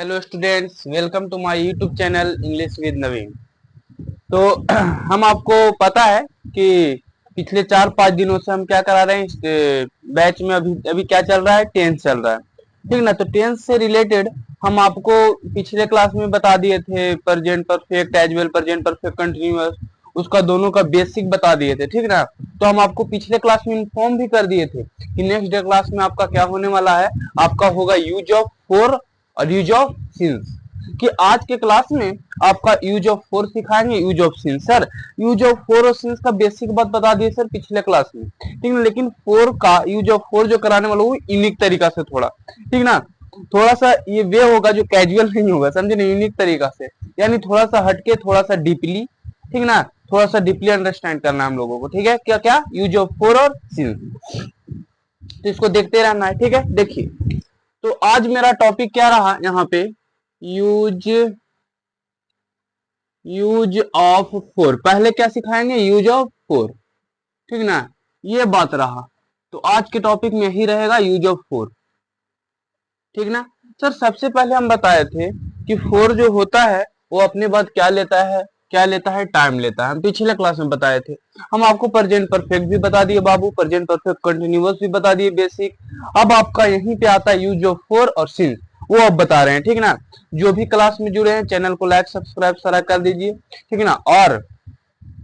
Hello students, welcome to my YouTube channel English with Naveen. तो हम आपको पता है कि पिछले 4-5 दिनों से हम क्या करा रहे हैं इस बैच में। अभी अभी क्या चल रहा है, टेंस चल रहा है, ठीक ना। तो टेंस से रिलेटेड हम आपको पिछले क्लास में बता दिए थे, present perfect as well present perfect continuous, उसका दोनों का बेसिक बता दिए थे, ठीक ना। तो हम आपको पिछले क्लास में इन्फॉर्म भी कर दिए थे कि नेक्स्ट डे क्लास में आपका क्या होने वाला है, आपका होगा यूज ऑफ फोर और यूज ऑफ सिंस। कि आज के क्लास में आपका यूज ऑफ फोर सिखाएंगे, use of since. Sir use of four और सिंस का बेसिक बात बता दिए सर पिछले क्लास में, ठीक ना। लेकिन फोर का यूज ऑफ फोर जो कराने वाला वो यूनिक तरीका से थोड़ा, ठीक ना। थोड़ा सा ये वे होगा जो कैजुअल नहीं होगा, समझे ना, यूनिक तरीका से, यानी थोड़ा सा हटके, थोड़ा सा डीपली, ठीक ना। थोड़ा सा डीपली अंडरस्टैंड करना हम लोगों को, ठीक है। क्या क्या यूज ऑफ फोर और सिंस, तो इसको देखते रहना है, ठीक है। देखिए, तो आज मेरा टॉपिक क्या रहा यहाँ पे, यूज यूज ऑफ फोर। पहले क्या सिखाएंगे, यूज ऑफ फोर, ठीक ना, ये बात रहा। तो आज के टॉपिक में यही रहेगा, यूज ऑफ फोर, ठीक ना। सर सबसे पहले हम बताए थे कि फोर जो होता है वो अपने बाद क्या लेता है, क्या लेता है, टाइम लेता है। हम पिछले क्लास में बताए थे। हम आपको प्रेजेंट परफेक्ट भी बता दिए बाबू, प्रेजेंट परफेक्ट कंटिन्यूअस भी बता दिए बेसिक। अब आपका यहीं पे आता है यूज ऑफ फोर और सिंस, वो अब बता रहे हैं, ठीक ना। जो भी क्लास में जुड़े हैं चैनल को लाइक सब्सक्राइब सारा कर दीजिए, ठीक ना। और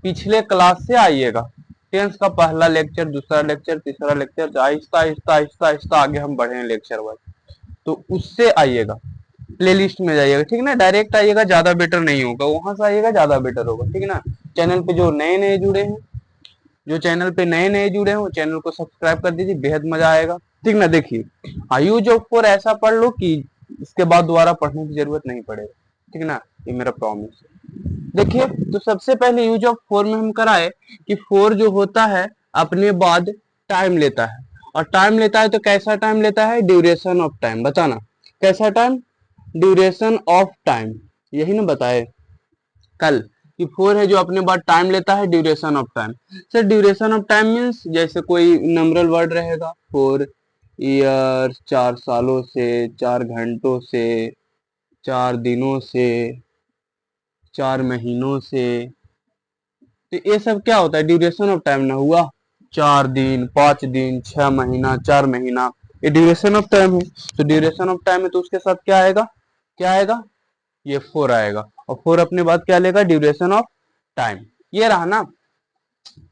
पिछले क्लास से आइएगा, टेंस का पहला लेक्चर, दूसरा लेक्चर, तीसरा लेक्चर, आहिस्ता आहिस्ता आहिस्ता आहिस्ता आगे हम बढ़े हैं लेक्चर वाइज। तो उससे आइएगा, प्लेलिस्ट में जाइएगा, ठीक ना। डायरेक्ट आइएगा ज्यादा बेटर नहीं होगा, वहां से आइएगा ज्यादा बेटर होगा, ठीक ना। चैनल पे जो नए नए जुड़े हैं, जो चैनल पे नए नए जुड़े हैं वो चैनल को सब्सक्राइब कर दीजिए, बेहद मजा आएगा, ठीक ना। देखिए यूज ऑफ फोर ऐसा पढ़ लो कि इसके बाद दोबारा पढ़ने की जरूरत नहीं पड़ेगा, ठीक ना, ये मेरा प्रॉमिस है। देखिए, तो सबसे पहले यूज ऑफ फोर में हम कराए कि फोर जो होता है अपने बाद टाइम लेता है। और टाइम लेता है तो कैसा टाइम लेता है, ड्यूरेशन ऑफ टाइम। बताना कैसा टाइम, ड्यूरेशन ऑफ टाइम, यही ना बताए कल कि फोर है जो अपने बाद टाइम लेता है, duration of time. Sir duration of time means जैसे कोई नंबरल वर्ड रहेगा, 4 ईयर्स, 4 सालों से, 4 घंटों से, 4 दिनों से, 4 महीनों से। तो ये सब क्या होता है, ड्यूरेशन ऑफ टाइम ना हुआ। 4 दिन, 5 दिन, 6 महीना, 4 महीना, ये ड्यूरेशन ऑफ टाइम है। तो ड्यूरेशन ऑफ टाइम है तो उसके साथ क्या आएगा, क्या आएगा, ये फोर आएगा। और फोर अपने बाद क्या लेगा, ड्यूरेशन ऑफ टाइम। ये रहा ना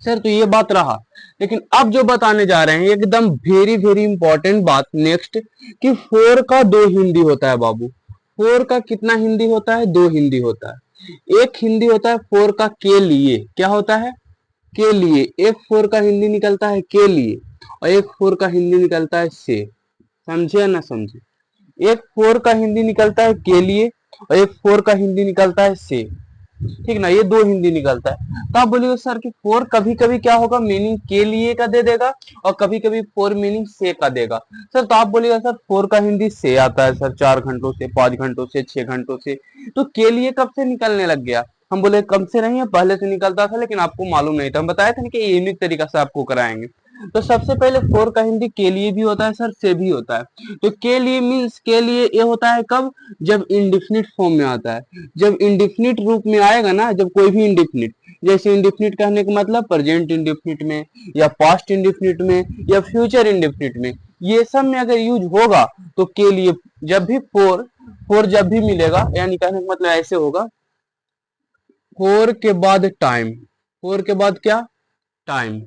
सर, तो ये बात रहा। लेकिन अब जो बताने जा रहे हैं एकदम वेरी वेरी इंपॉर्टेंट बात नेक्स्ट, कि फोर का दो हिंदी होता है बाबू। फोर का कितना हिंदी होता है, दो हिंदी होता है। एक हिंदी होता है फोर का के लिए, क्या होता है, के लिए। एक फोर का हिंदी निकलता है के लिए, और एक फोर का हिंदी निकलता है से। समझे या ना समझे, एक फोर का हिंदी निकलता है के लिए और एक फोर का हिंदी निकलता है से, ठीक ना। ये दो हिंदी निकलता है। तो आप बोलिए सर कि फोर कभी कभी क्या होगा, मीनिंग के लिए का दे देगा और कभी कभी फोर मीनिंग से का देगा। सर तो आप बोलिएगा सर फोर का हिंदी से आता है सर, 4 घंटों से, 5 घंटों से, 6 घंटों से। तो के लिए कब से निकलने लग गया, हम बोले कब से नहीं है, पहले से निकलता था लेकिन आपको मालूम नहीं था। हम बताया था ना कि यूनिक तरीका से आपको कराएंगे। तो सबसे पहले फोर का हिंदी के लिए भी होता है सर, से भी होता है। तो के लिए मीन्स, के लिए ये होता है कब, जब इंडिफिनिट फॉर्म में आता है। जब इंडिफिनिट रूप में आएगा ना, जब कोई भी इंडिफिनिट, जैसे इंडिफिनिट कहने का मतलब प्रेजेंट इंडिफिनिट में, या पास्ट इंडिफिनिट में, या फ्यूचर इंडिफिनिट में, ये सब में अगर यूज होगा तो के लिए। जब भी फोर, फोर जब भी मिलेगा, यानी कहने का मतलब ऐसे होगा, फोर के बाद टाइम, फोर के बाद क्या, टाइम,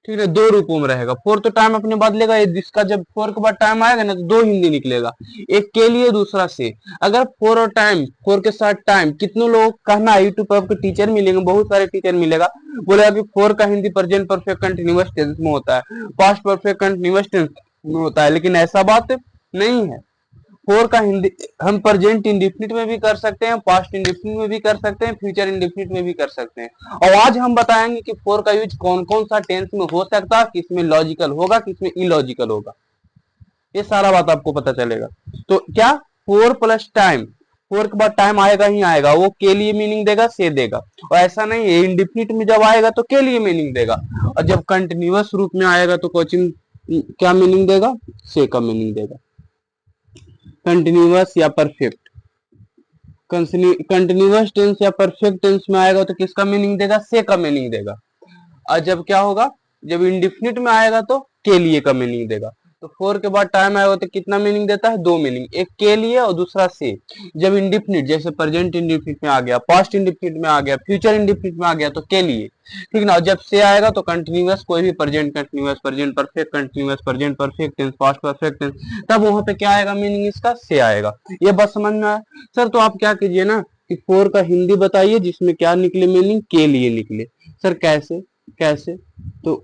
ठीक है। दो रूपों में रहेगा फोर, तो टाइम अपने बाद लेगा। ये जिसका जब फोर के बाद टाइम आएगा ना तो दो हिंदी निकलेगा, एक के लिए दूसरा से। अगर फोर और टाइम, फोर के साथ टाइम, कितने लोग कहना यूट्यूब पर आपको टीचर मिलेंगे, बहुत सारे टीचर मिलेगा, बोलेगा कि फोर का Hindi present perfect continuous tense में होता है, पास्ट परफेक्ट कंटिन्यूअस टेंस में होता है। लेकिन ऐसा बात नहीं है। फोर का हिंदी हम प्रेजेंट इंडिफिनिट में भी कर सकते हैं, पास्ट इंडिफिनिट में भी कर सकते हैं, फ्यूचर इंडिफिनिट में भी कर सकते हैं। और आज हम बताएंगे कि फोर का यूज कौन कौन सा टेंस में हो सकता है, किसमें लॉजिकल होगा, किसमें इलॉजिकल होगा, ये सारा बात आपको पता चलेगा। तो क्या, फोर प्लस टाइम, फोर के बाद टाइम आएगा ही आएगा, वो के लिए मीनिंग देगा, से देगा। और ऐसा नहीं है, इंडिफिनिट में जब आएगा तो के लिए मीनिंग देगा, और जब कंटिन्यूअस रूप में आएगा तो क्वेश्चन क्या मीनिंग देगा, से का मीनिंग देगा। कंटिन्यूअस या परफेक्ट। कंटिन्यूअस टेंस या परफेक्ट टेंस में आएगा तो किसका मीनिंग देगा, से का मीनिंग देगा। और जब क्या होगा, जब इंडिफिनिट में आएगा तो के लिए का मीनिंग देगा। तो फोर के बाद टाइम आएगा तो कितना मीनिंग देता है, दो मीनिंग, एक के लिए और दूसरा से। जब इंडिफिनिट जैसे प्रेजेंट इंडिफिनिट में आ गया, पास्ट इंडिफिनिट में आ गया, फ्यूचर इंडिफिनिट में आ गया तो के लिए, ठीक ना। जब से आएगा तो कंटिन्यूअस, कोई भी present continuous, present perfect continuous, present perfect tense, past perfect tense, तब वहां पे क्या आएगा मीनिंग इसका, से आएगा। ये बात समझ में आया सर? तो आप क्या कीजिए ना कि फोर का हिंदी बताइए जिसमें क्या निकले मीनिंग, के लिए निकले। सर कैसे, कैसे? तो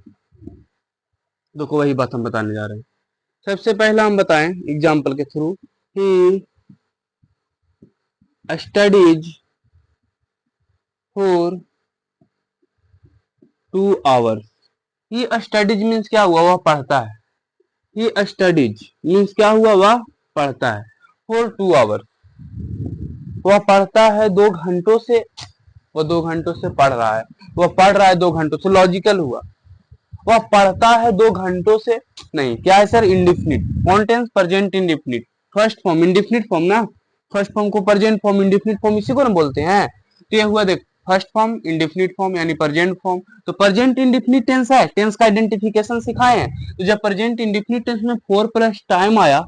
देखो वही बात हम बताने जा रहे हैं। सबसे पहला हम बताएं एग्जाम्पल के थ्रू कि स्टडीज फॉर 2 आवर्स। ये स्टडीज मीन्स क्या हुआ, वह पढ़ता है। ये स्टडीज मीन्स क्या हुआ, वह पढ़ता है। फॉर 2 आवर्स, वह पढ़ता है 2 घंटों से। वह 2 घंटों से पढ़ रहा है, वह पढ़ रहा है 2 घंटों से, लॉजिकल हुआ। वह पढ़ता है 2 घंटों से, नहीं क्या है सर, इंडिफिनिट, कौन tense, present indefinite, first form indefinite form ना, फर्स्ट फॉर्म को प्रेजेंट फॉर्म इंडिफिनिट फॉर्म इसी को ना बोलते हैं। तो ये हुआ देख, फर्स्ट फॉर्म इंडिफिनिट फॉर्म यानी प्रेजेंट फॉर्म। तो प्रेजेंट इंडिफिनिट टेंस है, टेंस का आइडेंटिफिकेशन सिखाए हैं। तो जब प्रेजेंट इंडिफिनिट टेंस में 4 प्लस टाइम आया,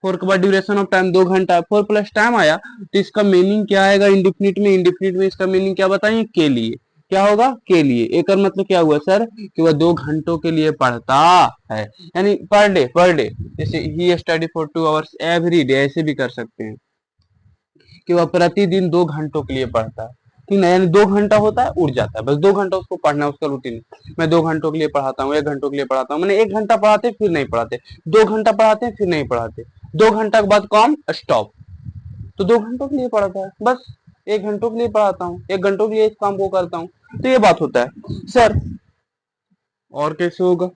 4 के बाद ड्यूरेशन ऑफ टाइम 2 घंटा, 4 प्लस टाइम आया, तो इसका मीनिंग क्या आएगा इंडिफिनिट में, इंडिफिनिट में इसका मीनिंग क्या बताइए, के लिए। क्या होगा, के लिए। एक और मतलब क्या हुआ सर कि वह 2 घंटों के लिए पढ़ता है, यानी पर डे, पर डे। जैसे ही study for 2 hours every day, ऐसे भी कर सकते हैं कि वह प्रतिदिन 2 घंटों के लिए पढ़ता है, ठीक है। यानी 2 घंटा होता है, उड़ जाता है, बस 2 घंटा उसको पढ़ना है, उसका रूटीन। मैं 2 घंटों के लिए पढ़ाता हूँ, 1 घंटों के लिए पढ़ाता हूँ, मैंने 1 घंटा पढ़ाते फिर नहीं पढ़ाते, 2 घंटा पढ़ाते फिर नहीं पढ़ाते, 2 घंटा के बाद काम स्टॉप। तो 2 घंटों के लिए पढ़ाता है बस, 1 घंटों के लिए पढ़ाता हूँ, 1 घंटों के लिए इस काम को करता हूँ। तो ये बात होता है सर। और कैसे होगा,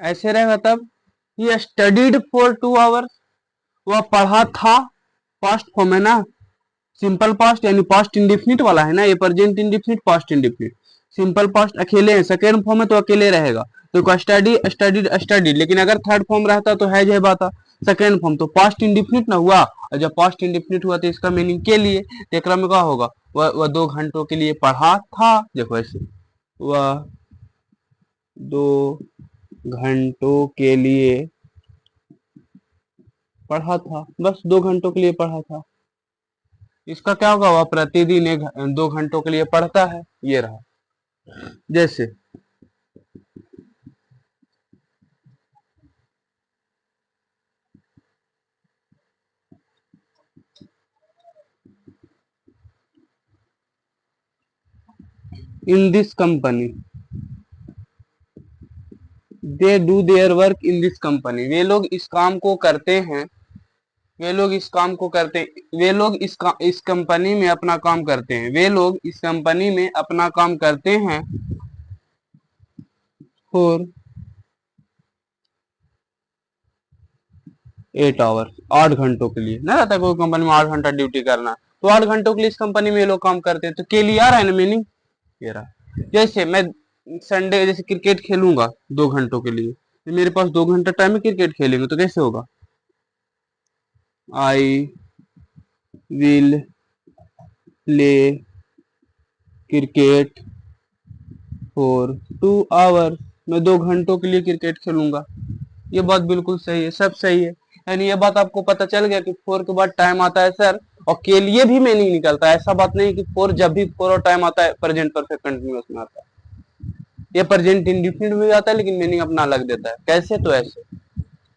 ऐसे रहेगा तब, ये स्टडीड फॉर 2 आवर्स, वह पढ़ा था, पास्ट फॉर्म है ना, सिंपल पास्ट यानी पास्ट इंडिफिनिट वाला है ना, ये present indefinite, past indefinite. Simple past अकेले है, सेकेंड फॉर्म है तो अकेले रहेगा, तो स्टडी स्टडीड स्टडीड। लेकिन अगर थर्ड फॉर्म रहता तो है बात, सेकेंड फॉर्म तो पास्ट इंडिफिनिट ना हुआ, और जब पास्ट इंडिफिनिट हुआ तो इसका मीनिंग के लिए। तो एकरा में क्या होगा, वह 2 घंटों के लिए पढ़ा था, देखो ऐसे, वह 2 घंटों के लिए पढ़ा था, बस 2 घंटों के लिए पढ़ा था। इसका क्या होगा, वह प्रतिदिन 2 घंटों के लिए पढ़ता है, ये रहा। जैसे in this company, they do their work in this company, वे लोग इस काम को करते हैं, वे लोग इस काम को करते हैं, वे लोग इस कंपनी में अपना काम करते हैं, वे लोग इस कंपनी में अपना काम करते हैं फॉर 8 आवर्स, 8 घंटों के लिए। ना रहता कोई कंपनी में 8 घंटा ड्यूटी करना, तो 8 घंटों के लिए इस कंपनी में ये लोग काम करते हैं, तो के लिए आ रहा है ना मीनिंग, ये रहा। जैसे मैं संडे जैसे क्रिकेट खेलूंगा 2 घंटों के लिए, मेरे पास 2 घंटा टाइम है, क्रिकेट खेलेंगे तो कैसे होगा, I will play cricket for 2 hours, मैं 2 घंटों के लिए क्रिकेट खेलूंगा। ये बात बिल्कुल सही है, सब सही है। यानी ये बात आपको पता चल गया कि फोर के बाद टाइम आता है सर, और के लिए भी मीनिंग निकलता है। ऐसा बात नहीं कि फोर जब भी फोर और टाइम आता है प्रेजेंट परफेक्ट कंटिन्यूअस में आता है, ये प्रेजेंट इंडिफिनिट में भी आता है, लेकिन मीनिंग अपना अलग देता है। कैसे, तो ऐसे,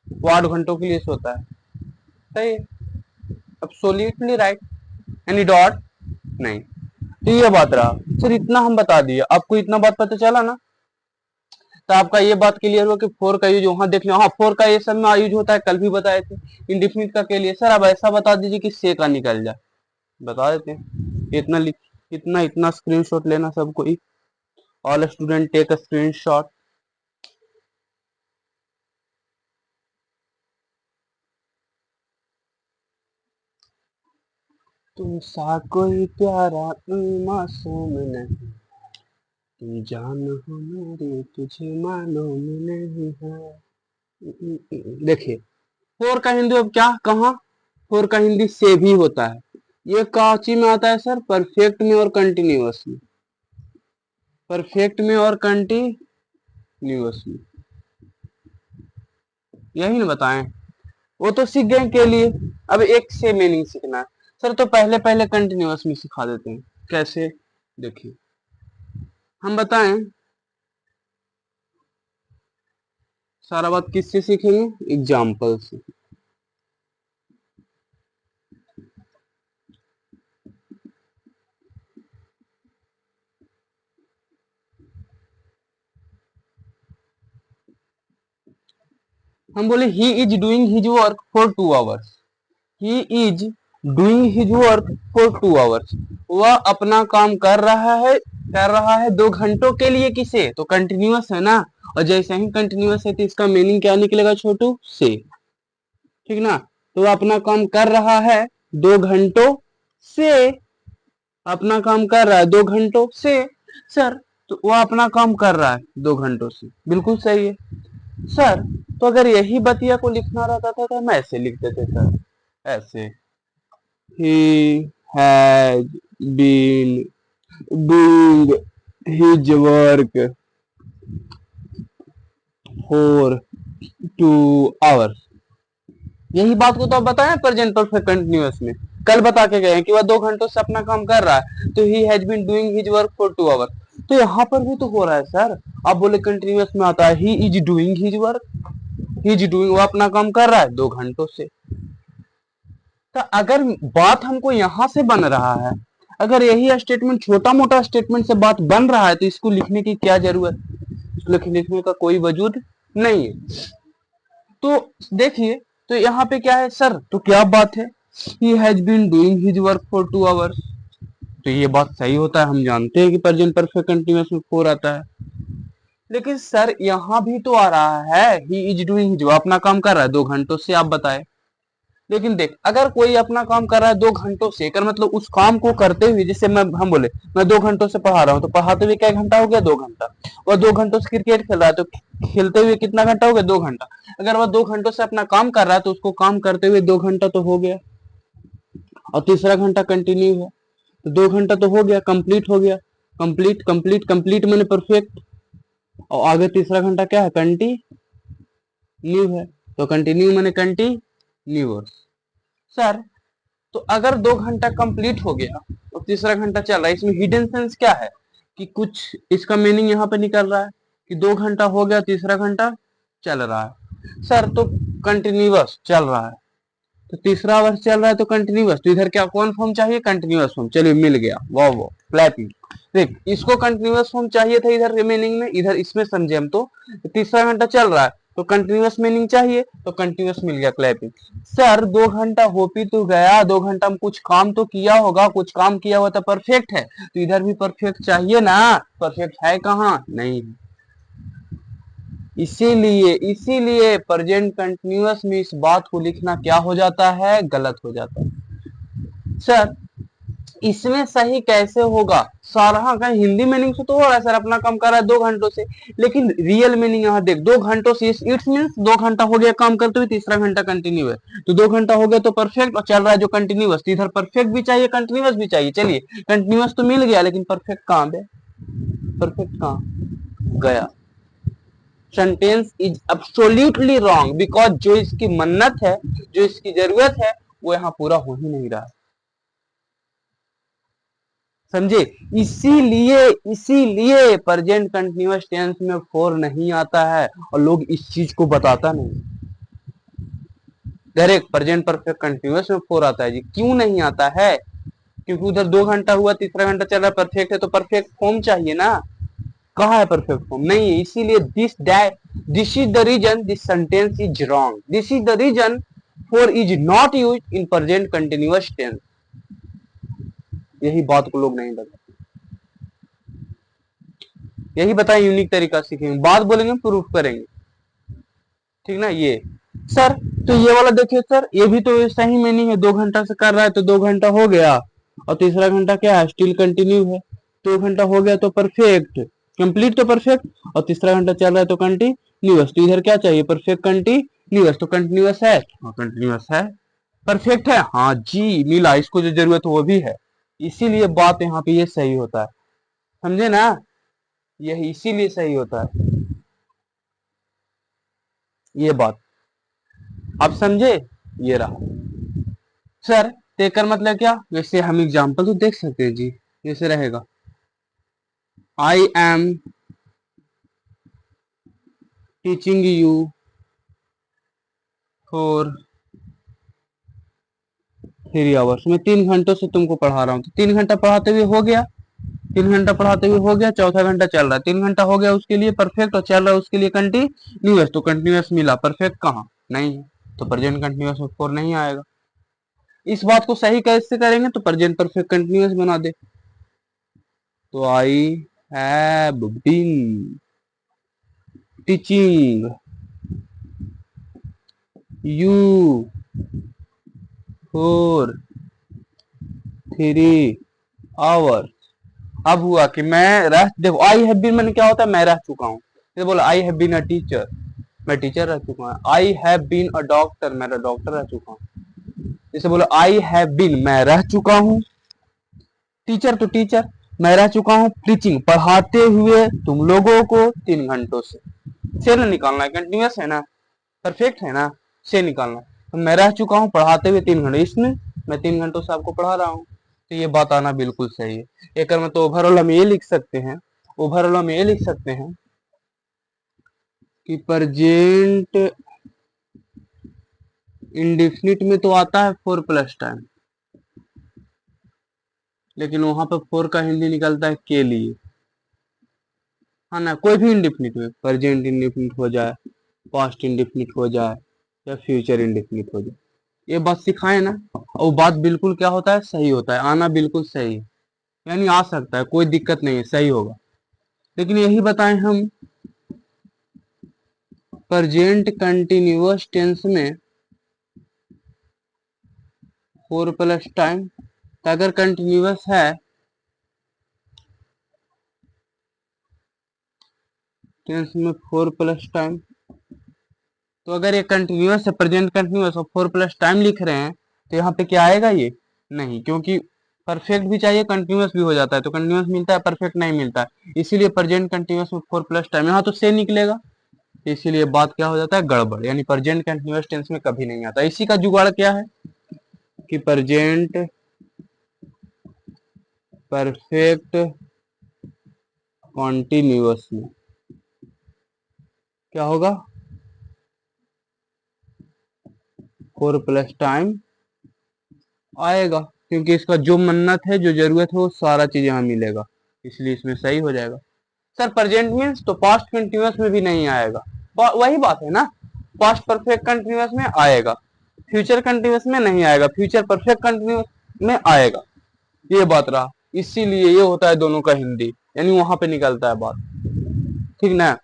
वो 8 घंटों के लिए सोता है, सही है, एब्सोल्युटली राइट। एनी डॉट, नहीं। तो ये बात रहा सर, इतना हम बता दिए आपको, इतना बात पता चला ना। तो आपका ये बात क्लियर हुआ कि फोर का यूज वहां देख लो, हाँ फोर का ये सब में यूज होता है, कल भी बताए थे। इंडिफिनिट का के लिए सर अब ऐसा बता दीजिए कि से का निकल जाए, बता देते हैं। इतना लिख, इतना इतना स्क्रीनशॉट लेना सबको, all student take a screen. तुम सा कोई प्यारा मासूम नहीं, तुम जान हो मेरी तुझे मालूम नहीं है। देखिए, फोर का हिंदी अब क्या कहा, फोर का हिंदी से भी होता है। ये काची में आता है सर, परफेक्ट में और कंटिन्यूअस में, परफेक्ट में और कंटिन्यूअस में, यही ना बताएं। वो तो सीख गए के लिए, अब एक से मीनिंग सीखना है सर, तो पहले पहले कंटिन्यूअस में सिखा देते हैं। कैसे, देखिए हम बताएं, सारा बात किससे सीखेंगे, एग्जाम्पल से। हम बोले he is doing his work for 2 hours, he is doing his work for 2 hours, वह अपना काम कर रहा है 2 घंटों के लिए। किसे, तो कंटिन्यूअस है ना, और जैसे ही कंटिन्यूअस है तो इसका मीनिंग क्या निकलेगा छोटू, से, ठीक ना। तो वह अपना काम कर रहा है 2 घंटों से, अपना काम कर रहा है 2 घंटों से सर, तो वह अपना काम कर रहा है 2 घंटों से, बिल्कुल सही है सर। तो अगर यही बतिया को लिखना रहता था तो हम ऐसे लिख देते सर, ऐसे, he has been doing his work for 2 hours। यही बात को तो आप बताएं प्रेजेंट परफेक्ट कंटिन्यूअस में, कल बता के गए हैं कि वह 2 घंटों से अपना काम कर रहा है, तो he has been doing his work for 2 hours. तो यहाँ पर भी तो हो रहा है सर, आप बोले कंटिन्यूअस में आता है he is doing his work, he is doing, वो अपना काम कर रहा है 2 घंटों से। तो अगर बात हमको यहां से बन रहा है, अगर यही स्टेटमेंट छोटा मोटा स्टेटमेंट से बात बन रहा है, तो इसको लिखने की क्या जरूरत, लिखने का कोई वजूद नहीं है। तो देखिए, तो यहाँ पे क्या है सर, तो क्या बात है, he has been doing his work for 2 hours, तो ये बात सही होता है, हम जानते हैं कि प्रेजेंट परफेक्ट कंटीन्यूअस में फोर आता है। लेकिन सर यहाँ भी तो आ रहा है ही इज डूइंग, जो अपना काम कर रहा है 2 घंटों से, आप बताए। लेकिन देख, अगर कोई अपना काम कर रहा है 2 घंटों से, कर मतलब उस काम को करते हुए, जैसे हम बोले मैं 2 घंटों से पढ़ा रहा हूँ, तो पढ़ाते हुए क्या घंटा हो गया, 2 घंटा। और 2 घंटों से क्रिकेट खेल रहा है, तो खेलते हुए कितना घंटा हो गया, 2 घंटा। अगर वह 2 घंटों से अपना काम कर रहा है, तो उसको काम करते हुए 2 घंटा तो हो गया, और तीसरा घंटा कंटिन्यू है, तो 2 घंटा तो हो गया, कंप्लीट हो गया, कंप्लीट कंप्लीट कंप्लीट मैंने परफेक्ट, और आगे तीसरा घंटा क्या है, कंटिन्यू है, तो कंटिन्यू मैंने कंटिन्यू सर। तो अगर 2 घंटा कंप्लीट हो गया और तीसरा घंटा चल रहा है, इसमें हिडन सेंस क्या है कि कुछ इसका मीनिंग यहाँ पे निकल रहा है कि 2 घंटा हो गया, तीसरा घंटा चल रहा है सर, तो कंटिन्यूअस चल रहा है, तो तीसरा वर्ष चल रहा है तो कंटिन्यूअस, तो इधर क्या कौन फॉर्म चाहिए, कंटिन्यूअस फॉर्म, चलिए मिल गया, वाह वाह क्लैपिंग। देख, इसको कंटिन्यूअस फॉर्म चाहिए था इधर रिमेनिंग में, इधर इसमें समझे हम, तो तीसरा घंटा चल रहा है तो कंटिन्यूअस मीनिंग चाहिए, तो कंटिन्यूअस मिल गया, क्लैपिंग। सर 2 घंटा हो भी तो गया, 2 घंटा में कुछ काम तो किया होगा, कुछ काम किया हुआ तो परफेक्ट है, तो इधर भी परफेक्ट चाहिए ना, परफेक्ट है कहाँ, नहीं। इसीलिए इसीलिए प्रेजेंट कंटिन्यूअस में इस बात को लिखना क्या हो जाता है, गलत हो जाता है सर। इसमें सही कैसे होगा, सारा का हिंदी मीनिंग से तो हो रहा है सर, अपना काम कर रहा है 2 घंटों से, लेकिन रियल मीनिंग यहाँ देख, 2 घंटों से, इट्स मीन्स 2 घंटा हो गया काम करते हुए, तीसरा घंटा कंटिन्यू है, तो 2 घंटा हो गया तो परफेक्ट, और चल रहा है जो कंटिन्यूअस, तो इधर परफेक्ट भी चाहिए कंटिन्यूअस भी चाहिए। चलिए, कंटिन्यूअस तो मिल गया, लेकिन परफेक्ट कहाँ है, परफेक्ट कहाँ गया, sentence is absolutely wrong, because जो इसकी मन्नत है, जो इसकी जरूरत है, वो यहाँ पूरा हो ही नहीं रहा, समझे। इसीलिए इसीलिए प्रेजेंट कंटिन्यूअस टेंस में फोर नहीं आता है, और लोग इस चीज को बताता नहीं, डायरेक्ट प्रेजेंट परफेक्ट कंटिन्यूअस में फोर आता है जी, क्यों नहीं आता है, क्योंकि उधर 2 घंटा हुआ, तीसरा घंटा चल रहा है, परफेक्ट है, तो परफेक्ट फॉर्म चाहिए ना, कहाँ है परफेक्ट फॉर्म, नहीं है, इसीलिए this is the reason this sentence is wrong, this is the reason for is not use in present continuous tense. यही बात को लोग नहीं बताते, यही बताएं, यूनिक तरीका सीखेंगे, बात बोलेंगे प्रूफ करेंगे, ठीक ना। ये सर तो ये वाला देखिए सर, ये भी तो सही में नहीं है, 2 घंटा से कर रहा है तो 2 घंटा हो गया, और तीसरा घंटा क्या है, स्टिल कंटिन्यू है। 2 घंटा हो गया तो परफेक्ट, कंप्लीट तो परफेक्ट, और तीसरा घंटा चल रहा है तो कंटिन्यूअस। तो इधर क्या चाहिए, परफेक्ट कंटिन्यूअस, तो कंटिन्यूअस है, हाँ कंटिन्यूअस है। परफेक्ट है, हाँ जी मिला, इसको जो जरूरत है वो भी है। इसीलिए बात यहाँ पे ये सही होता है, समझे ना, यही इसीलिए सही होता है ये बात, आप समझे। ये रहा सर, टेकर मतलब क्या, वैसे हम एग्जांपल तो देख सकते हैं जी, जैसे रहेगा I am teaching you for 3 hours, मैं 3 घंटों से तुमको पढ़ा रहा हूँ, तो 3 घंटा पढ़ाते हुए हो गया, 3 घंटा पढ़ाते हुए हो गया, चौथा घंटा चल रहा है, 3 घंटा हो गया उसके लिए परफेक्ट, और चल रहा है उसके लिए कंटिन्यूअस, तो कंटिन्यूअस मिला, परफेक्ट कहाँ नहीं है, तो प्रेजेंट कंटिन्यूअस में फोर नहीं आएगा। इस बात को सही कैसे करेंगे, तो प्रेजेंट परफेक्ट कंटिन्यूअस बना दे, तो I have been teaching you for 3 hours. अब हुआ कि मैं रह, देखो आई हैव बीन मैंने क्या होता है, मैं रह चुका हूँ, जैसे बोला I have been a teacher, मैं टीचर रह चुका हूँ, I have been a doctor, मैं डॉक्टर रह चुका हूँ, जैसे बोला आई हैव बीन मैं रह चुका हूँ, टीचर तो टीचर, मैं रह चुका हूँ टीचिंग पढ़ाते हुए तुम लोगों को 3 घंटों से ना निकालना है, कंटिन्यूअस है ना, परफेक्ट है ना, से निकालना है, तो मैं रह चुका हूँ पढ़ाते हुए 3 घंटे, इसमें मैं 3 घंटों से आपको पढ़ा रहा हूँ, तो ये बात आना बिल्कुल सही है। एक में तो ओवरऑल हम ये लिख सकते हैं, ओवरऑल हम ये लिख सकते हैं कि प्रेजेंट इंडेफिनिट में तो आता है 4 प्लस टाइम, लेकिन वहां पर 4 का हिंदी निकलता है के लिए, हाँ ना, कोई भी इंडेफिनिट में, प्रेजेंट इंडेफिनिट हो जाए, पास्ट इंडेफिनिट हो जाए, या फ्यूचर इंडेफिनिट हो जाए, ये बात सिखाए ना, और बात बिल्कुल क्या होता है, सही होता है, आना बिल्कुल सही है, यानी आ सकता है, कोई दिक्कत नहीं है, सही होगा। लेकिन यही बताएं हम प्रेजेंट कंटिन्यूअस टेंस में 4 प्लस टाइम, अगर कंटिन्यूअस है टेंस में 4 प्लस टाइम, तो अगर ये कंटिन्यूअस है, प्रेजेंट कंटिन्यूअस और 4 प्लस टाइम लिख रहे हैं, तो यहाँ पे क्या आएगा, ये नहीं, क्योंकि परफेक्ट भी चाहिए, कंटिन्यूअस भी हो जाता है, तो कंटिन्यूअस मिलता है, परफेक्ट नहीं मिलता है, इसीलिए प्रेजेंट कंटिन्यूअस में 4 प्लस टाइम, यहाँ तो से निकलेगा, इसीलिए बात क्या हो जाता है, गड़बड़, यानी प्रेजेंट कंटिन्यूअस टेंस में कभी नहीं आता। इसी का जुगाड़ क्या है कि प्रेजेंट परफेक्ट कॉन्टिन्यूअस में क्या होगा, 4 प्लस टाइम आएगा, क्योंकि इसका जो मन्नत है, जो जरूरत है, वो सारा चीज यहाँ मिलेगा, इसलिए इसमें सही हो जाएगा। सर प्रेजेंट मीन्स तो पास्ट कंटिन्यूअस में भी नहीं आएगा, वही बात है ना, पास्ट परफेक्ट कंटिन्यूअस में आएगा, फ्यूचर कंटिन्यूअस में नहीं आएगा, फ्यूचर परफेक्ट कंटिन्यूअस में आएगा, ये बात रहा, इसीलिए ये होता है दोनों का हिंदी, यानी वहां पे निकलता है बात, ठीक ना,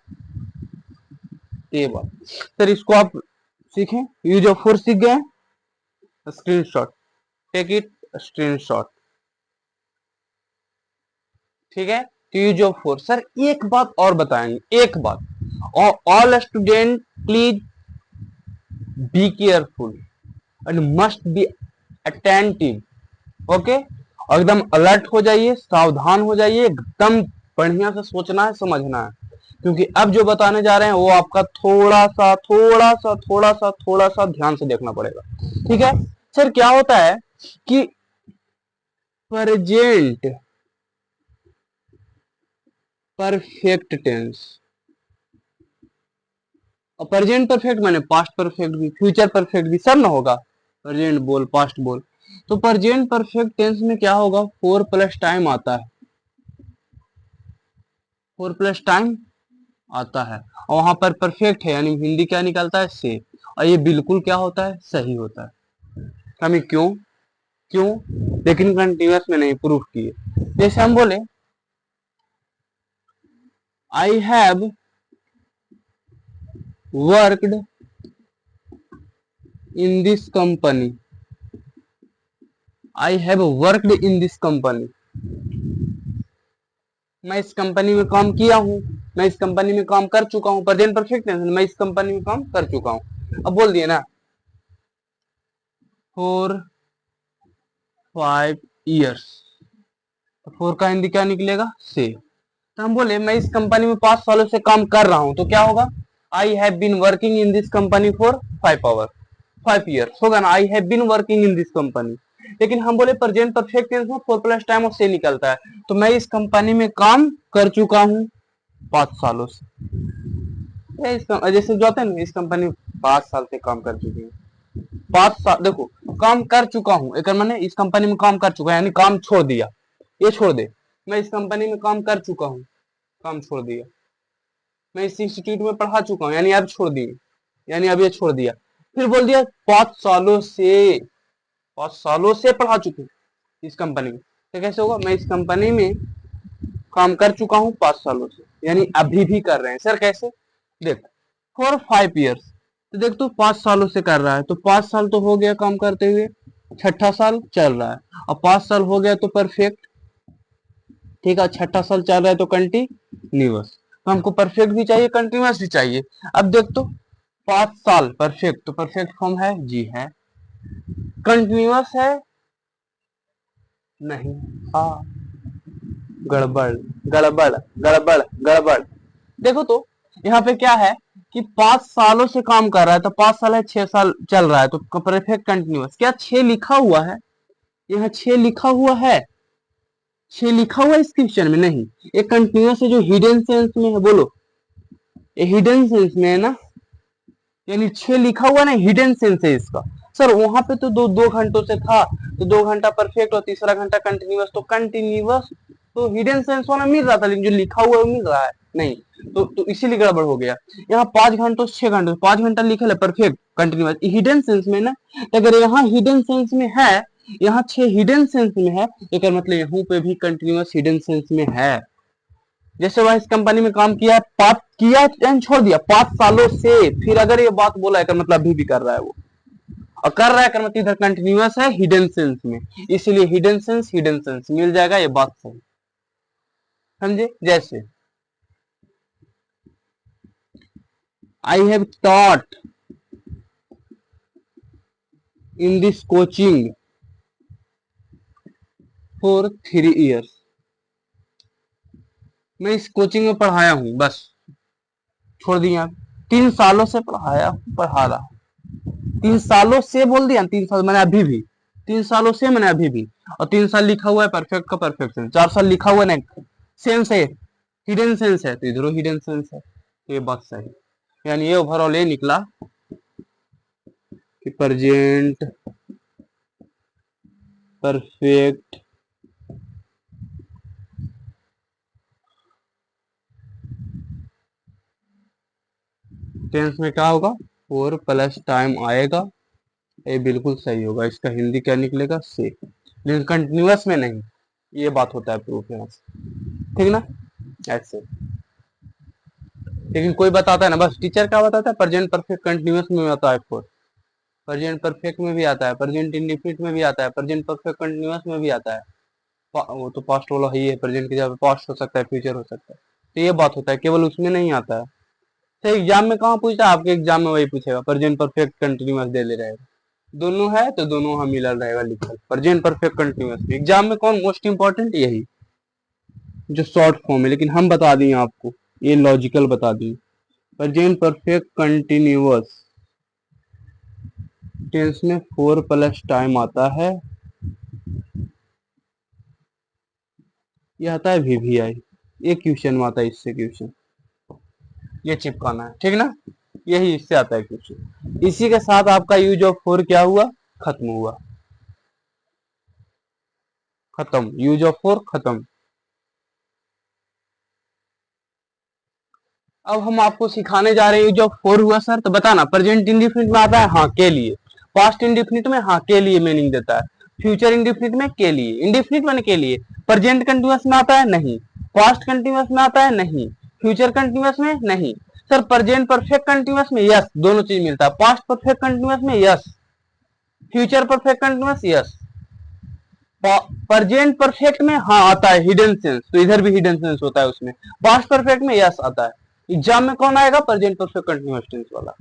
ये बात। सर इसको आप सीखें, यूज ऑफ फोर्स सीख गए, स्क्रीनशॉट, टेक इट स्क्रीनशॉट, ठीक है, तो यूज ऑफ फोर्स। सर एक बात और बताएंगे, एक बात, और all student please be careful and must be attentive, okay, एकदम अलर्ट हो जाइए, सावधान हो जाइए, एकदम बढ़िया से सोचना है, समझना है, क्योंकि अब जो बताने जा रहे हैं वो आपका थोड़ा सा ध्यान से देखना पड़ेगा, ठीक है। सर क्या होता है कि प्रेजेंट परफेक्ट टेंस, और प्रेजेंट परफेक्ट माने पास्ट परफेक्ट भी, फ्यूचर परफेक्ट भी, सब ना होगा, प्रेजेंट बोल पास्ट बोल, तो प्रेजेंट परफेक्ट टेंस में क्या होगा, 4 प्लस टाइम आता है, 4 प्लस टाइम आता है, और वहां पर परफेक्ट है, यानी हिंदी क्या निकलता है, से, और ये बिल्कुल क्या होता है, सही होता है। हमें क्यों, क्यों, लेकिन कंटिन्यूअस में नहीं प्रूफ किए, जैसे हम बोले I have worked in this company, I have worked in this company, मैं इस कंपनी में काम किया हूं, मैं इस कंपनी में काम कर चुका हूं। प्रेजेंट परफेक्ट टेंस, मैं इस कंपनी में काम कर चुका हूं। अब बोल दिए ना 4-5 years, तो 4 का हिंदी क्या निकलेगा से। तो हम बोले मैं इस कंपनी में 5 सालों से काम कर रहा हूं, तो क्या होगा I have been working in this company for 5 years होगा ना, I have been working in this company. लेकिन हम बोले प्रेजेंट परफेक्ट टेंस में 4 प्लस टाइम और से निकलता है, तो मैं इस कंपनी में काम कर चुका हूं 5 सालों से। जैसे जो आते हैं ना, इस कंपनी में 5 साल से काम कर चुके हैं, 5 साल देखो काम कर चुका हूं, एक मैंने इस कंपनी में काम कर चुका है यानी काम छोड़ दिया, ये छोड़ दे, मैं इस कंपनी में काम कर चुका हूं, काम छोड़ दिया। मैं इस इंस्टीट्यूट में पढ़ा चुका हूँ यानी अब छोड़ दिए, यानी अब ये छोड़ दिया। फिर बोल दिया 5 सालों से, 5 सालों से पढ़ा चुके हैं इस कंपनी में, तो कैसे होगा मैं इस कंपनी में काम कर चुका हूँ 5 सालों से, यानी अभी भी कर रहे हैं। सर कैसे, देख 4-5 years, तो देख तू 5 सालों से कर रहा है, तो 5 साल तो हो गया काम करते हुए, छठा साल चल रहा है, अब 5 साल हो गया तो परफेक्ट, ठीक है, छठा साल चल रहा है तो कंटिन्यूअस। तो हमको परफेक्ट भी चाहिए कंटिन्यूअस भी चाहिए। अब देख तो 5 साल परफेक्ट, तो परफेक्ट फॉर्म है जी है, कंटिन्यूअस है नहीं, हाँ गड़बड़ गड़बड़ गड़बड़ गड़बड़। देखो तो यहाँ पे क्या है कि 5 सालों से काम कर रहा है, तो 5 साल है 6 साल चल रहा है, तो परफेक्ट कंटिन्यूअस। क्या 6 लिखा हुआ है, यहाँ 6 लिखा हुआ है, 6 लिखा हुआ है इस क्वेश्चन में नहीं, ये कंटिन्यूअस है जो हिडन सेंस में है, बोलो ये हिडन सेंस में है ना, यानी 6 लिखा हुआ ना हिडन सेंस है इसका। सर वहां पे तो दो घंटों से था, तो 2 घंटा परफेक्ट और तीसरा घंटा कंटिन्यूअस, तो कंटिन्यूअस तो हिडन सेंस वाला मिल रहा था, लेकिन जो लिखा हुआ है वो मिल रहा है नहीं, तो इसीलिए गड़बड़ हो गया। यहाँ 5 घंटों से 6 घंटे, 5 घंटा लिखा है परफेक्ट कंटिन्यूअस हिडन सेंस में ना, तो अगर यहाँ हिडन सेंस में है, यहाँ 6 हिडन सेंस में है, तो मतलब यहाँ पे भी कंटिन्यूअस हिडन सेंस में है। जैसे वह इस कंपनी में काम किया, पाप किया एंड छोड़ दिया 5 सालों से, फिर अगर ये बात बोला है कर मतलब अभी भी कर रहा है वो, और कर रहा है कर मतलब इधर कंटिन्यूअस है हिडन सेंस में, इसलिए हिडन सेंस मिल जाएगा, ये बात सही समझे। जैसे I have taught in this coaching for 3 years, मैं इस कोचिंग में पढ़ाया हूं, बस छोड़ दिया, 3 सालों से पढ़ाया पढ़ा रहा, 3 सालों से बोल दिया, 3 साल मैंने अभी भी, 3 सालों से मैंने अभी भी, और 3 साल लिखा हुआ है परफेक्ट का परफेक्ट सेंस, 4 साल लिखा हुआ है ना सेंस है हिडन सेंस है, तो इधर हिडन सेंस है, तो ये बात सही। यानी ये ओवरऑल ये निकला कि प्रेजेंट परफेक्ट टेंस में क्या होगा 4 प्लस टाइम आएगा, ये बिल्कुल सही होगा, इसका हिंदी क्या निकलेगा से, लेकिन कंटिन्यूअस में नहीं, ये बात होता है प्रूफ यहाँ से, ठीक ना ऐसे। लेकिन कोई बताता है ना, बस टीचर क्या बताता है प्रेजेंट परफेक्ट कंटिन्यूअस में आता है 4, प्रेजेंट परफेक्ट में भी आता है, प्रेजेंट इंडेफिनिट में भी आता है, प्रेजेंट परफेक्ट कंटिन्यूअस में भी आता है, वो तो पास्ट वाला ही है, प्रेजेंट की जगह पास्ट हो सकता है फ्यूचर हो सकता है, तो ये बात होता है, केवल उसमें नहीं आता है। तो एग्जाम में कहाँ पूछता है, आपके एग्जाम में वही पूछेगा प्रेजेंट परफेक्ट कंटिन्यूअस दे ले रहेगा, दोनों है तो दोनों वहां मिला रहेगा लिखल प्रेजेंट परफेक्ट कंटिन्यूअस। एग्जाम में कौन मोस्ट इंपॉर्टेंट यही जो शॉर्ट फॉर्म है, लेकिन हम बता दिए आपको, ये लॉजिकल बता दिए, प्रेजेंट परफेक्ट कंटिन्यूअस टेंस में 4 प्लस टाइम आता है, ये आता है वीवीआई, ये क्वेश्चन में आता है, इससे क्वेश्चन ये चिपकाना है, ठीक ना, यही इससे आता है क्वेश्चन। इसी के साथ आपका यूज ऑफ 4 क्या हुआ, खत्म हुआ, खत्म, यूज ऑफ 4 खत्म। अब हम आपको सिखाने जा रहे हैं यूज ऑफ 4 हुआ सर, तो बताना प्रेजेंट इंडिफिनिट में आता है हाँ के लिए, पास्ट इंडिफिनिट में हाँ के लिए मीनिंग देता है, फ्यूचर इंडिफिनिट में के लिए, इंडिफिनिट माने के लिए, प्रेजेंट कंटिन्यूअस में आता है नहीं, पास्ट कंटिन्यूअस में आता है नहीं, फ्यूचर कंटिन्यूअस में नहीं। सर प्रेजेंट परफेक्ट कंटिन्यूअस में यस, दोनों चीज मिलता है, पास्ट परफेक्ट कंटिन्यूअस में yes, future perfect continuous yes. Present perfect में हाँ आता है हिडन सेंस, तो इधर भी हिडन सेंस होता है उसमें। पास्ट परफेक्ट में यस आता है। एग्जाम में कौन आएगा? प्रेजेंट परफेक्ट कंटिन्यूअस टेंस वाला।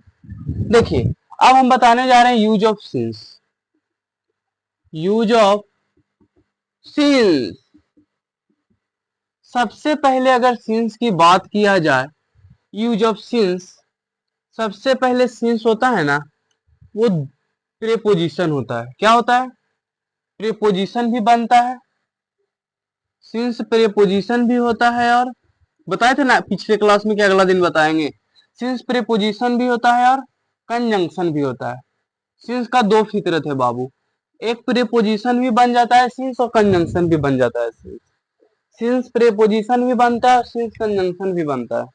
देखिए अब हम बताने जा रहे हैं use of since. Use of since, सबसे पहले अगर सिंस की बात किया जाए, यूज ऑफ सिंस, सबसे पहले सिंस होता है ना, वो प्रीपोजिशन होता है। क्या होता है? प्रीपोजिशन भी बनता है, सिंस प्रीपोजिशन भी होता है, और बताए थे ना पिछले क्लास में कि अगला दिन बताएंगे। सिंस प्रीपोजिशन भी होता है और कंजंक्शन भी होता है। सिंस का दो फितरत है बाबू, एक प्रीपोजिशन भी बन जाता है सिंस, और कंजंक्शन भी बन जाता है सिंस। सिंस प्रीपोजिशन भी बनता है और सिंस कंजंक्शन भी बनता है।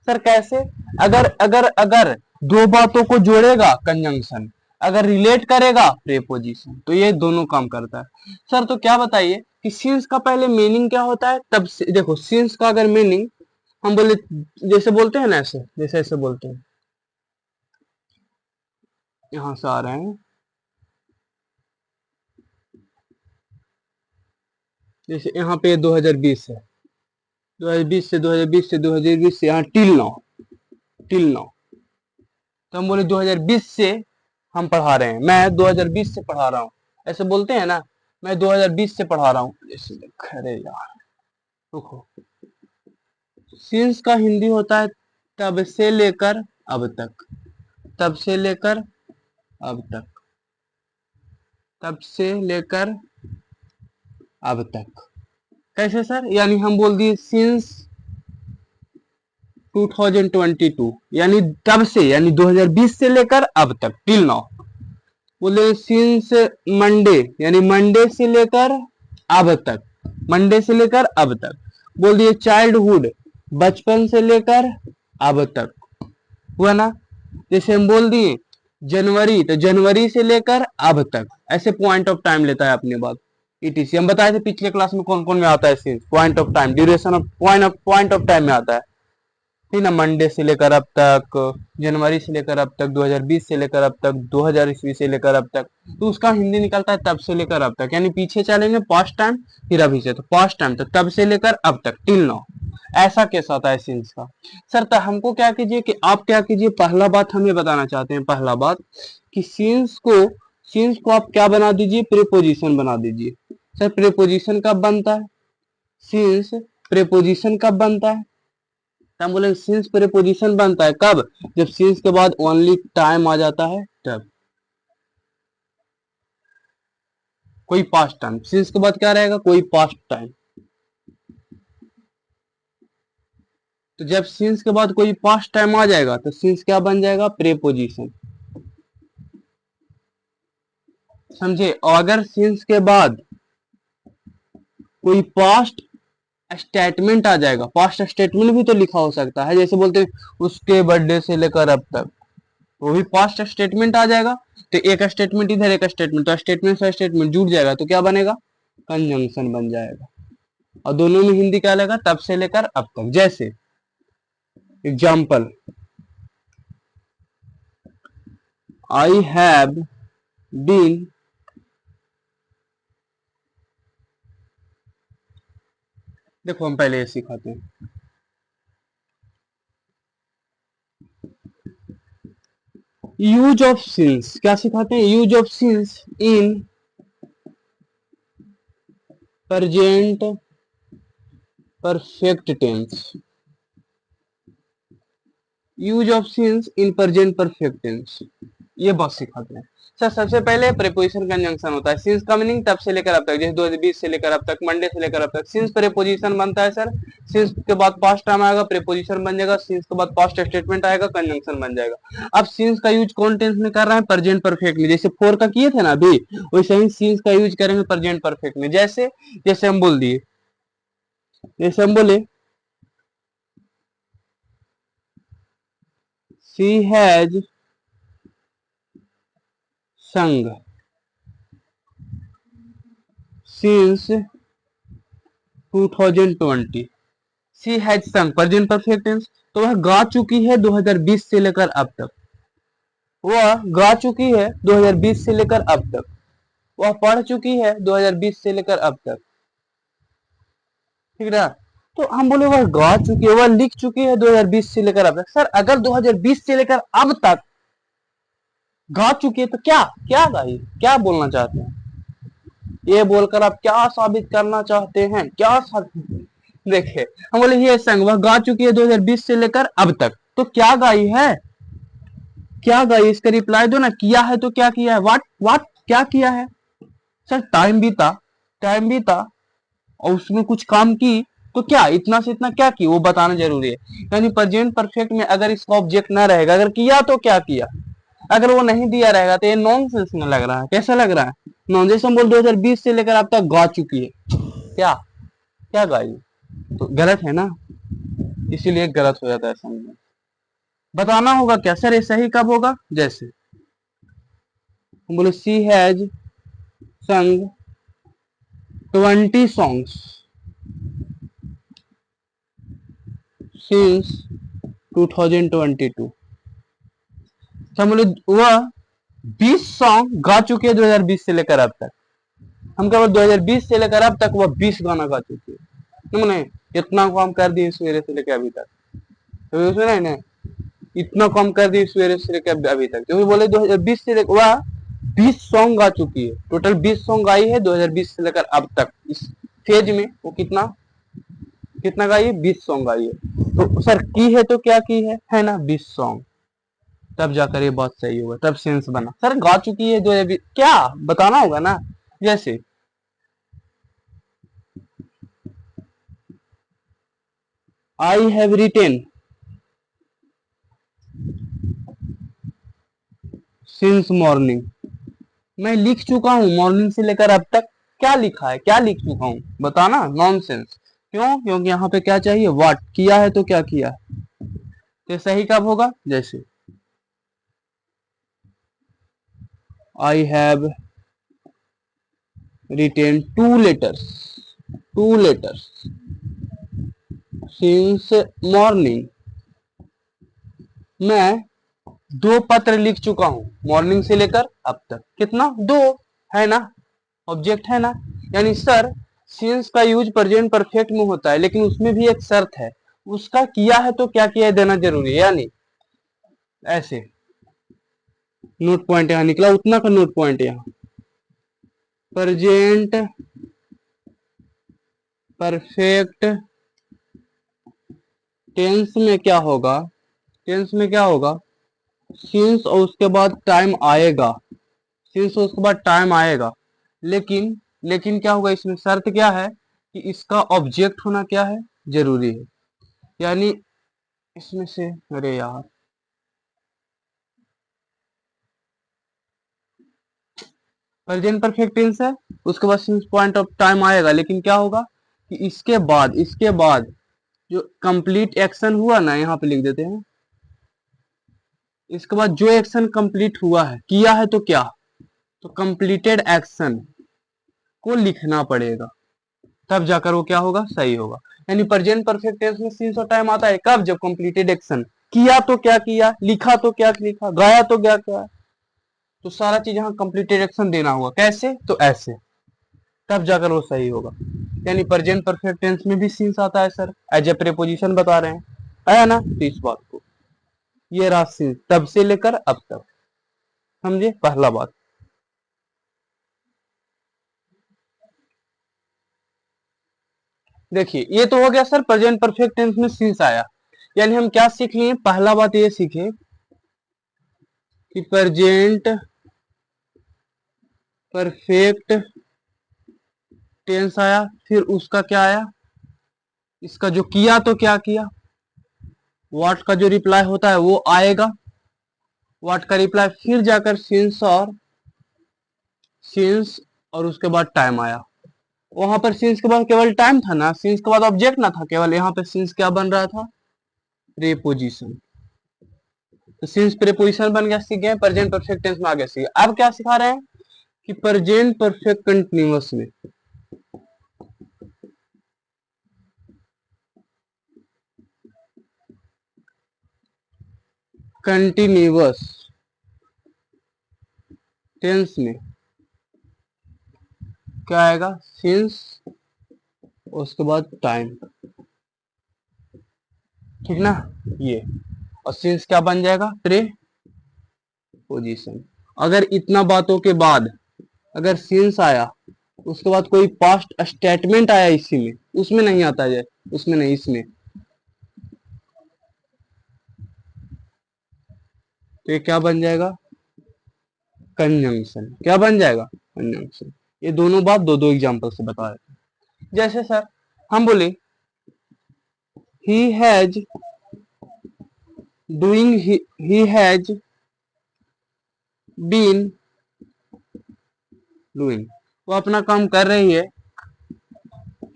सर कैसे? अगर अगर अगर दो बातों को जोड़ेगा कंजंक्शन, अगर रिलेट करेगा प्रीपोजिशन, तो ये दोनों काम करता है। सर तो क्या बताइए कि सिंस का पहले मीनिंग क्या होता है? तब से देखो, सिंस का अगर मीनिंग हम बोले, जैसे बोलते हैं ना, ऐसे जैसे ऐसे बोलते हैं, यहां से आ रहे हैं, जैसे यहाँ पे 2020 है, 2020 से 2020 से 2020 से यहाँ टिल नाउ, टिल नाउ, तो हम बोले 2020 से हम पढ़ा रहे हैं, मैं 2020 से पढ़ा रहा हूँ, ऐसे बोलते हैं ना, मैं 2020 से पढ़ा रहा हूँ जैसे। अरे यार रुको, सिंस का हिंदी होता है तब से लेकर अब तक, तब से लेकर अब तक, तब से लेकर अब तक। कैसे सर? यानी हम बोल दिए सिंस 2022, यानी तब से, यानी 2020 से लेकर अब तक, टिल नाउ। बोले सिंस मंडे, यानी मंडे से लेकर अब तक, मंडे से लेकर अब तक। बोल दिए चाइल्डहुड, बचपन से लेकर अब तक, हुआ ना? जैसे हम बोल दिए जनवरी, तो जनवरी से लेकर अब तक, ऐसे पॉइंट ऑफ टाइम लेता है अपने बात। ईटीसी हम बताए थे पिछले क्लास में कौन कौन में आता है since, point of time, duration of point of time में आता है। ठीक ना? मंडे से लेकर अब तक, जनवरी से लेकर अब तक, 2020 से लेकर अब तक, 2000 ईस्वी से लेकर अब तक, तो उसका हिंदी निकलता है तब से लेकर अब तक। यानी पीछे चलेंगे पास्ट टाइम, फिर अभी से, तो पास्ट टाइम तो तब से लेकर अब तक, टिल नाउ। ऐसा कैसा होता है सिंस का? सर तो हमको क्या कीजिए कि आप क्या कीजिए, पहला बात हम ये बताना चाहते हैं, पहला बात कि सिंस को आप क्या बना दीजिए? प्रीपोजिशन बना दीजिए। सर प्रीपोजिशन कब बनता है? सिंस प्रीपोजिशन कब बनता है? हम बोले सिंस प्रीपोजिशन बनता है कब? जब सिंस के बाद ओनली टाइम आ जाता है तब। कोई पास्ट टाइम, सिंस के बाद क्या रहेगा? कोई पास्ट टाइम। तो जब सिंस के बाद कोई पास्ट टाइम आ जाएगा तो सिंस क्या बन जाएगा? प्रीपोजिशन। समझे? और अगर सिंस के बाद कोई पास्ट स्टेटमेंट आ जाएगा, पास्ट स्टेटमेंट भी तो लिखा हो सकता है, जैसे बोलते हैं उसके बर्थडे से लेकर अब तक, वो भी पास्ट स्टेटमेंट आ जाएगा। तो एक स्टेटमेंट इधर, एक स्टेटमेंट, तो स्टेटमेंट से स्टेटमेंट जुड़ जाएगा, तो क्या बनेगा? कंजंक्शन बन जाएगा। और दोनों में हिंदी क्या लगेगा? तब से लेकर अब तक। जैसे एग्जाम्पल, आई हैव बीन, देखो हम पहले ये सिखाते हैं, यूज ऑफ सिंस, क्या सिखाते हैं? Use of since in present perfect tense, use of since in present perfect tense, ये बात सिखाते हैं। सर सबसे पहले प्रीपोजिशन कंजंक्शन होता है। सिंस का मीनिंग तब से लेकर अब तक, जैसे 2020 से लेकर अब तक, मंडे से लेकर अब तक। सिंस प्रीपोजिशन बनता है सर, सिंस के बाद पास्ट टाइम आएगा, प्रीपोजिशन बन जाएगा, सिंस के बाद पास्ट स्टेटमेंट आएगा, कंजंक्शन बन जाएगा। अब सिंस का यूज कौन टेंस में कर रहा है? प्रेजेंट परफेक्ट में। जैसे फोर का किए थे ना अभी, वैसे ही सिंस का यूज करेंगे प्रेजेंट परफेक्ट में। जैसे जैसे हम बोल दिए, जैसे हम बोले she has sung since 2020, she has sung present perfect tense, तो वह गा चुकी है 2020 से लेकर अब तक। वह गा चुकी है 2020 से लेकर अब तक। वह पढ़ चुकी है 2020 से लेकर अब तक। ठीक है, तो हम बोले वह गा चुकी है, वह लिख चुकी है 2020 से लेकर अब तक। सर अगर 2020 से लेकर अब तक गा चुकी है तो क्या क्या गाई, क्या बोलना चाहते हैं? ये बोलकर आप क्या साबित करना चाहते हैं, क्या साबित? देखिए, हम बोले ये संग वह गा चुकी है 2020 से लेकर अब तक, तो क्या गाई है, क्या गाई, इसका रिप्लाई दो ना। किया है तो क्या किया है, व्हाट क्या किया है? सर टाइम बीता, टाइम बीता और उसमें कुछ काम की, तो क्या इतना से इतना क्या की वो बताना जरूरी है। यानी प्रेजेंट परफेक्ट में अगर इसका ऑब्जेक्ट ना रहेगा, अगर किया तो क्या किया, अगर वो नहीं दिया रहेगा तो ये नॉनसेंस में लग रहा है। कैसा लग रहा है? नॉन, जैसे हम बोल 2020 से लेकर अब तक गा चुकी है, क्या क्या गाई, तो गलत है ना, इसीलिए गलत हो जाता है समझना। बताना होगा क्या सर, ये सही कब होगा? जैसे हम बोले सी हैज संग 20 songs since 2022। हम बोले वह 20 सॉन्ग गा चुके हैं 2020 से लेकर अब तक। हम कह 2020 से लेकर अब तक वह 20 गाना गा चुकी है। तुमने इतना काम कर दिए सवेरे से लेकर अभी तक, तो सुना ना, इतना कम कर दिए सवेरे से लेकर अभी तक। तो बोले 2020 से लेकर वह 20 सॉन्ग गा चुकी है, टोटल 20 सॉन्ग गाई है 2020 से लेकर अब तक। इस फेज में वो कितना कितना गाई है, 20 सॉन्ग गाई है। तो सर की है तो क्या की है ना, 20 सॉन्ग। तब जाकर ये बात सही होगा, तब सेंस बना। सर गा चुकी है 2020, क्या बताना होगा ना। जैसे I have written since morning, मैं लिख चुका हूं मॉर्निंग से लेकर अब तक। क्या लिखा है, क्या लिख चुका हूं, बताना। नॉनसेंस। क्यों? क्योंकि यहाँ पे क्या चाहिए, व्हाट। किया है तो क्या किया, तो सही कब होगा? जैसे I have written 2 letters, 2 letters since morning, मैं 2 पत्र लिख चुका हूं मॉर्निंग से लेकर अब तक। कितना? 2, है ना, ऑब्जेक्ट है ना। यानी सर सिंस का यूज प्रेजेंट परफेक्ट में होता है, लेकिन उसमें भी एक शर्त है, उसका किया है तो क्या किया है देना जरूरी है। यानी ऐसे नोट पॉइंट यहां निकला, उतना का नोट पॉइंट यहां। प्रेजेंट परफेक्ट टेंस में क्या होगा, टेंस में क्या होगा, सिंस और उसके बाद टाइम आएगा, सिंस और उसके बाद टाइम आएगा। लेकिन लेकिन क्या होगा, इसमें शर्त क्या है कि इसका ऑब्जेक्ट होना क्या है, जरूरी है। यानी इसमें से, अरे यार, प्रेजेंट परफेक्ट टेंस है, उसके बाद सिंस पॉइंट ऑफ टाइम आएगा, लेकिन क्या होगा कि इसके बाद जो कंप्लीट एक्शन हुआ ना, यहाँ पे लिख देते हैं, इसके बाद जो एक्शन कंप्लीट हुआ है, किया है तो क्या, तो कंप्लीटेड एक्शन को लिखना पड़ेगा, तब जाकर वो क्या होगा, सही होगा। यानी प्रेजेंट परफेक्ट टेंस में सिंस और टाइम आता है कब, जब कंप्लीटेड एक्शन, किया तो क्या किया, लिखा तो क्या लिखा, गाया तो क्या क्या, तो सारा चीज यहाँ कंप्लीटेड एक्शन देना होगा। कैसे, तो ऐसे, तब जाकर वो सही होगा। यानी प्रेजेंट परफेक्ट टेंस में भी सिंस आता है सर, एज ए प्रीपोजिशन बता रहे हैं, है ना। तो इस बात को, ये रहा सिंस तब से लेकर अब तक, समझे पहला बात। देखिए ये तो हो गया सर, प्रेजेंट परफेक्ट टेंस में सिंस आया। यानी हम क्या सीख लिए, पहला बात ये सीखे कि प्रेजेंट परफेक्ट टेंस आया, फिर उसका क्या आया, इसका जो किया तो क्या किया, व्हाट का जो रिप्लाई होता है वो आएगा, व्हाट का रिप्लाई, फिर जाकर सिंस और उसके बाद टाइम आया। वहां पर सिंस के बाद केवल टाइम था ना, सिंस के बाद ऑब्जेक्ट ना था केवल, यहाँ पे सिंस क्या बन रहा था, प्रीपोजिशन। तो सिंस प्रीपोजिशन बन गया, सीख गए, प्रेजेंट परफेक्ट टेंस में आ गया, सीख। अब क्या सिखा रहे हैं कि प्रेजेंट परफेक्ट कंटिन्यूअस में कंटिन्यूअस टेंस में क्या आएगा, सिंस, उसके बाद टाइम, ठीक ना, ये। और सिंस क्या बन जाएगा, प्रीपोजिशन। अगर इतना बातों के बाद अगर सिंस आया, उसके बाद कोई पास्ट स्टेटमेंट आया इसी में, उसमें नहीं आता है, उसमें नहीं, इसमें, तो ये क्या बन जाएगा, कंजंक्शन। क्या बन जाएगा, कंजंक्शन। ये दोनों बात दो दो एग्जांपल से बता रहे थे। जैसे सर हम बोले he has doing, he has been doing, वो अपना काम कर रही है,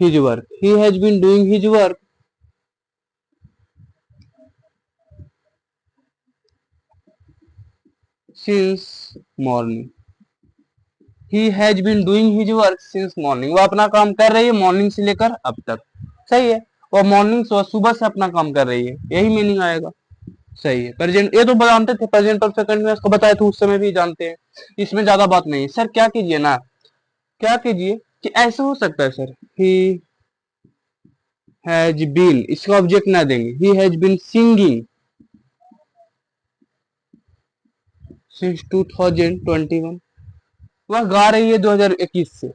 his work, he has been doing his work since morning, he has been doing his work since morning, वो अपना काम कर रही है मॉर्निंग से लेकर अब तक, सही है। वो मॉर्निंग से, सुबह से अपना काम कर रही है, यही मीनिंग आएगा, सही है। प्रेजेंट ये तो जानते थे, प्रेजेंट परफेक्ट कंटिन्यूअस को बताया था उस समय भी जानते हैं, इसमें ज्यादा बात नहीं है। सर क्या कीजिए ना, क्या कीजिए कि ऐसे हो सकता है सर, ही हैज बीन, इसका ऑब्जेक्ट ना देंगे, he has been singing since 2021, वह गा रही है 2021 से,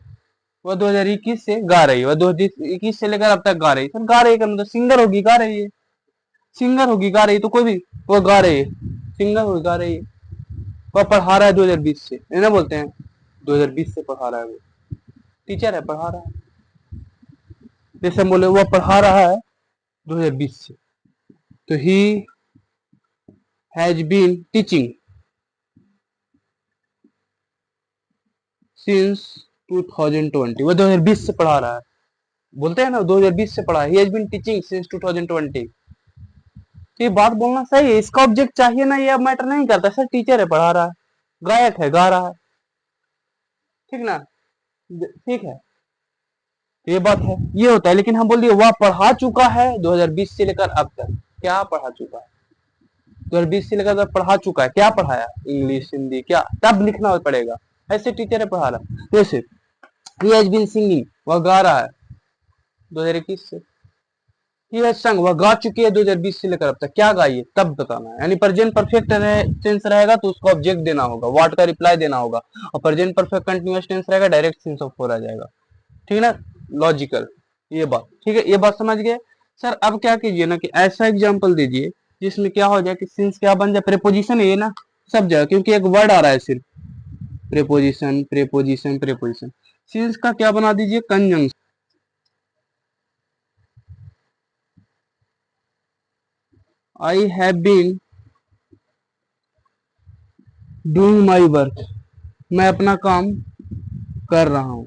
वह 2021 से गा रही है, वह 2021 से लेकर अब तक गा रही है। सर गा रही है का मतलब सिंगर होगी, गा रही है, सिंगर होगी, गा रही है, तो कोई भी, वो गा रही है, सिंगर होगी, गा रही है। वह पढ़ा रहा है 2020 से, है ना, बोलते हैं 2020 से पढ़ा रहा है, वो टीचर है, पढ़ा रहा है। जैसे हम बोले वह पढ़ा रहा है 2020 से, तो he has been teaching since 2020, वो 2020 से पढ़ा रहा है, बोलते हैं ना 2020 से पढ़ा है, he has been teaching since 2020। तो ये बात बोलना सही है, इसका ऑब्जेक्ट चाहिए ना, ये अब मैटर नहीं करता सर, टीचर है, पढ़ा रहा है, गायक है, गा रहा है, ठीक ना, ठीक है, ये बात है, ये होता है। लेकिन हम बोल दिए वह पढ़ा चुका है 2020 से लेकर अब तक, क्या पढ़ा चुका है, 2020 से लेकर अब पढ़ा चुका है, क्या पढ़ाया, इंग्लिश, हिंदी, क्या, तब लिखना पड़ेगा, ऐसे टीचर है, पढ़ा रहा है। जैसे ही हैज बीन सिंगिंग, वह गा रहा है 2021 से, ही हैज संग, वह गा चुकी है 2020 से लेकर अब तक, क्या गाई है तब बताना है। यानी प्रेजेंट परफेक्ट टेंस रहेगा तो उसको ऑब्जेक्ट देना होगा, व्हाट का रिप्लाई देना होगा, और प्रेजेंट परफेक्ट कंटीन्यूअस टेंस रहेगा, डायरेक्ट सिंस ऑफ फोर आ जाएगा, ठीक है ना, लॉजिकल, ये बात ठीक है, ये बात समझ गए। सर अब क्या कीजिए ना कि ऐसा एग्जांपल दीजिए जिसमें क्या हो जाए कि सिंस क्या बन जाए, प्रीपोजिशन है ये ना सब जगह, क्योंकि एक वर्ड आ रहा है सिर्फ, प्रीपोजिशन प्रीपोजिशन प्रीपोजिशन, सिंस का क्या बना दीजिए, conjunction. I have been doing my work, मैं अपना काम कर रहा हूं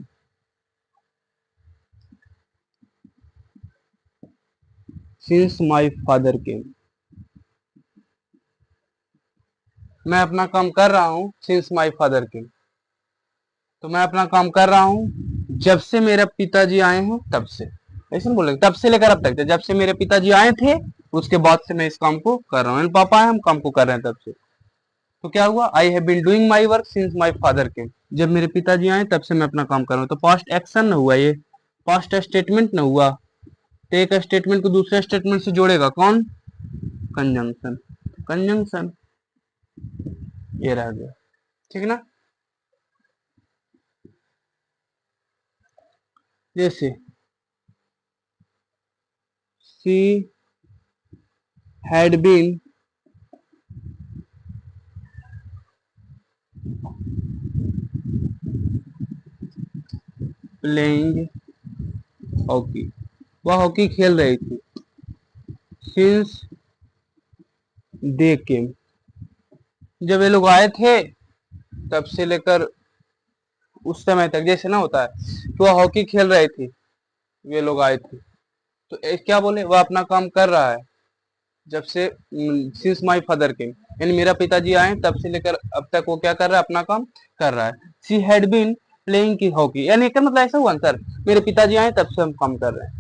सिंस माई फादर केम, मैं अपना काम कर रहा हूं सिंस माई फादर केम, तो मैं अपना काम कर रहा हूं जब से मेरे पिताजी आए हैं तब से, ऐसे बोलेंगे, तब से लेकर अब तक, जब से मेरे पिताजी आए थे उसके बाद से मैं इस काम को कर रहा हूँ, पापा है हम काम को कर रहे हैं तब से। तो क्या हुआ, I have been doing my work since my father came, जब मेरे पिताजी आए तब से मैं अपना काम कर रहा हूँ, तो पास्ट एक्शन न हुआ, ये पास्ट स्टेटमेंट न हुआ, तो एक स्टेटमेंट को दूसरे स्टेटमेंट से जोड़ेगा कौन, कंजंक्शन, कंजंक्शन, ये रह गया, ठीक ना। जैसे she had been playing hockey, वह हॉकी खेल रही थी सिंस दे केम, जब ये लोग आए थे तब से लेकर उस समय तक, जैसे ना होता है कि वह हॉकी खेल रहे थे, ये लोग आए थे, तो क्या बोले, वह अपना काम कर रहा है जब से, सिंस माई फादर केम, यानी मेरा पिताजी आए तब से लेकर अब तक वो क्या कर रहा है, अपना काम कर रहा है। शी हैड बीन प्लेइंग की हॉकी, यानी क्या मतलब, ऐसा हुआ सर, मेरे पिताजी आए तब से हम काम कर रहे हैं,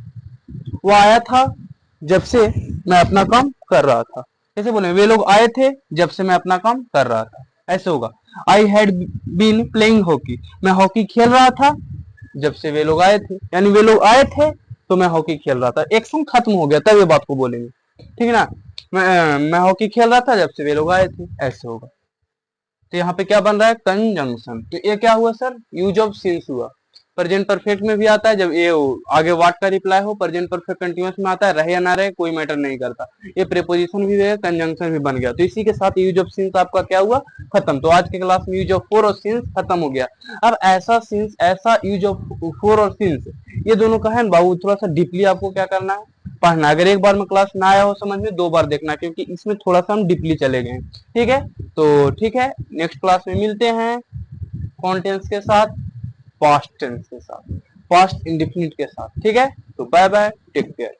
वो आया था जब से मैं अपना काम कर रहा था, कैसे बोले, वे लोग आए थे जब से मैं अपना काम कर रहा था, ऐसे होगा। I had been playing hockey, मैं हॉकी खेल रहा था जब से वे लोग आए थे, यानी वे लोग आए थे तो मैं हॉकी खेल रहा था, एक्शन खत्म हो गया तब ये बात को बोलेंगे, ठीक है ना। मैं हॉकी खेल रहा था जब से वे लोग आए थे, ऐसे होगा। तो यहाँ पे क्या बन रहा है, कंजंक्शन। तो ये क्या हुआ सर, यूज ऑफ सिंस हुआ। प्रेजेंट परफेक्ट में भी आता है जब ये आगे वाट का रिप्लाई हो, प्रेजेंट परफेक्ट कंटीन्यूअस में आता है, रहे या ना रहे कोई मैटर नहीं करता। ये प्रीपोजिशन भी है, कंजंक्शन भी बन गया। तो इसी के साथ यूज ऑफ सिंस आपका क्या हुआ, खत्म। तो आज के क्लास में यूज ऑफ फोर और सिंस खत्म हो गया। अब ऐसा सिंस, ऐसा यूज ऑफ फोर और सिंस, ये दोनों का है ना बाबू, थोड़ा सा डीपली आपको क्या करना है, पढ़ना। अगर एक बार में क्लास ना आया हो समझ में, दो बार देखना, क्योंकि इसमें थोड़ा सा हम डीपली चले गए, ठीक है। तो ठीक है, नेक्स्ट क्लास में मिलते हैं कौन टेंस के साथ, पास्ट टेंस के साथ, पास्ट इंडेफिनिट के साथ, ठीक है। तो बाय बाय, टेक केयर।